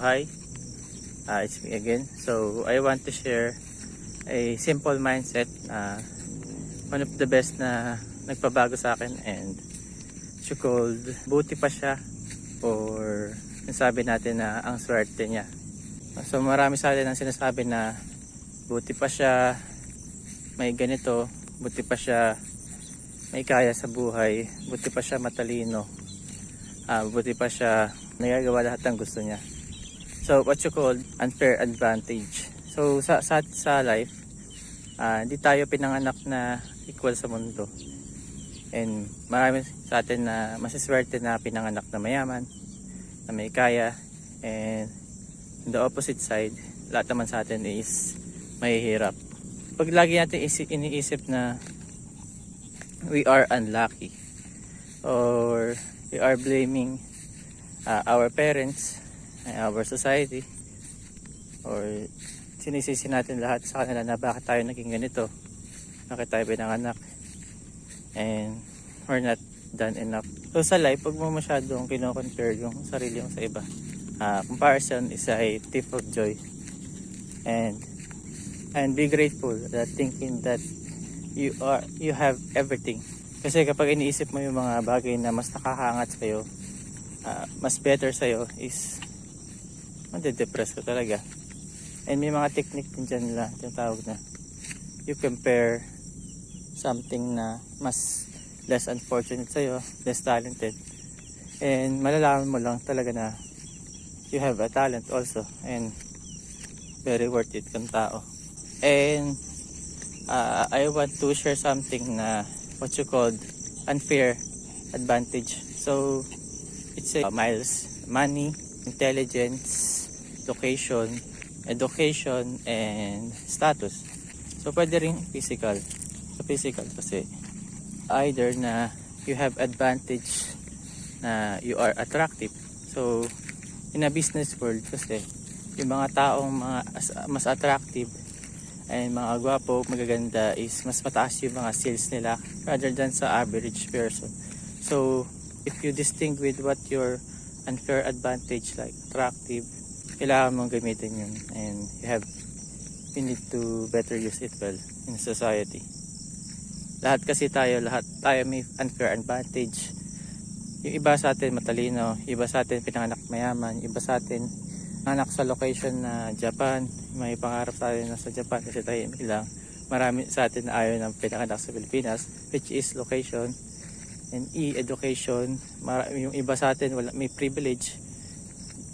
hi. It's me again. So I want to share a simple mindset, one of the best na nagpabago sa akin, and it's called buti pa siya, or nasabi natin na ang swerte niya. So marami sa atin ang sinasabi na buti pa siya may ganito, buti pa siya may kaya sa buhay, buti pa siya matalino, buti pa siya nagagawa lahat ng gusto niya. So what you call unfair advantage. So sa life, hindi tayo pinanganak na equal sa mundo. And marami sa atin na masiswerte na pinanganak na mayaman, na may kaya. And the opposite side, lahat naman sa atin is mahihirap. Pag lagi natin iniisip na we are unlucky, or we are blaming our parents, our society, or sinisisi natin lahat sa kanila na bakit tayo naging ganito, bakit tayo pinanganak, and we're not done enough. So sa life, pag mo masyadong kino-compare yung sarili mo sa iba, comparison is a thief of joy. And be grateful that thinking that you have everything. Kasi kapag iniisip mo yung mga bagay na mas nakakaangat sa'yo, mas better sa'yo, is made-depress ka talaga. And may mga technique din dyan nila, tinatawag na you compare something na mas less unfortunate sa'yo, less talented, and malalaman mo lang talaga na you have a talent also, and very worth it kang tao. And I want to share something na what you called unfair advantage. So it's a miles, money, intelligence, location, education, and status. So pwede rin physical. So physical kasi either na you have advantage na you are attractive. So in a business world kasi yung mga taong mas attractive and mga gwapo, magaganda is mas mataas yung mga sales nila rather than sa average person. So if you distinguish what your unfair advantage, like attractive, kailangan mong gamitin yun, and you need to better use it well in society. Lahat tayo may unfair advantage. Yung iba sa atin matalino, iba sa atin pinanganak mayaman, iba sa atin anak sa location na Japan, may pangarap tayo na sa Japan kasi tayo lang. Marami sa atin na ayaw ng pinanganak sa Pilipinas, which is location. And education, yung iba sa atin may privilege,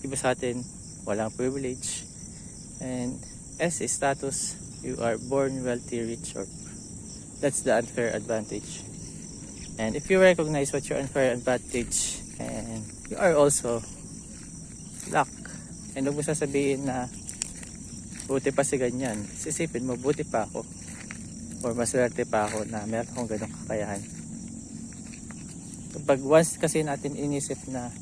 iba sa atin walang privilege. And S is status, you are born wealthy, rich, or that's the unfair advantage. And if you recognize what your unfair advantage, and you are also luck, and huwag mo sasabihin na buti pa si ganyan, sisipin mo buti pa ako, or maswerte pa ako na meron akong ganong kakayahan. Pag once kasi natin inisip na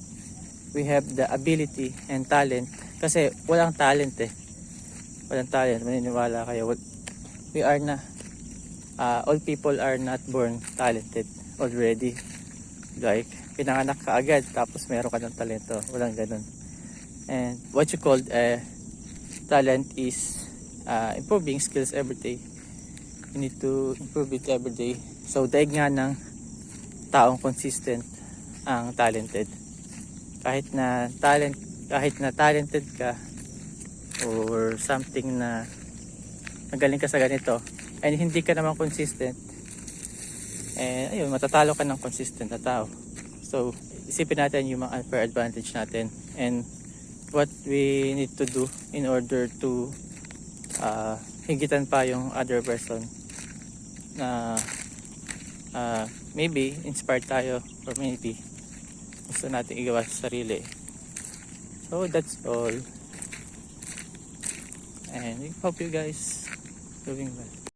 we have the ability and talent, kasi walang talent maniniwala kayo, we are na all people are not born talented already. Like pinanganak ka agad tapos meron ka ng talento, walang ganun. And what you called talent is improving skills every day. You need to improve it every day. So daig nga ng taong consistent ang talented. Kahit na talented ka, or something na magaling ka sa ganito, and hindi ka naman consistent, ayun, matatalo ka ng consistent na tao. So isipin natin yung mga unfair advantage natin, and what we need to do in order to higitan pa yung other person na maybe inspired tayo, or maybe gusto natin igawa sa sarili. So that's all, and I hope you guys doing well.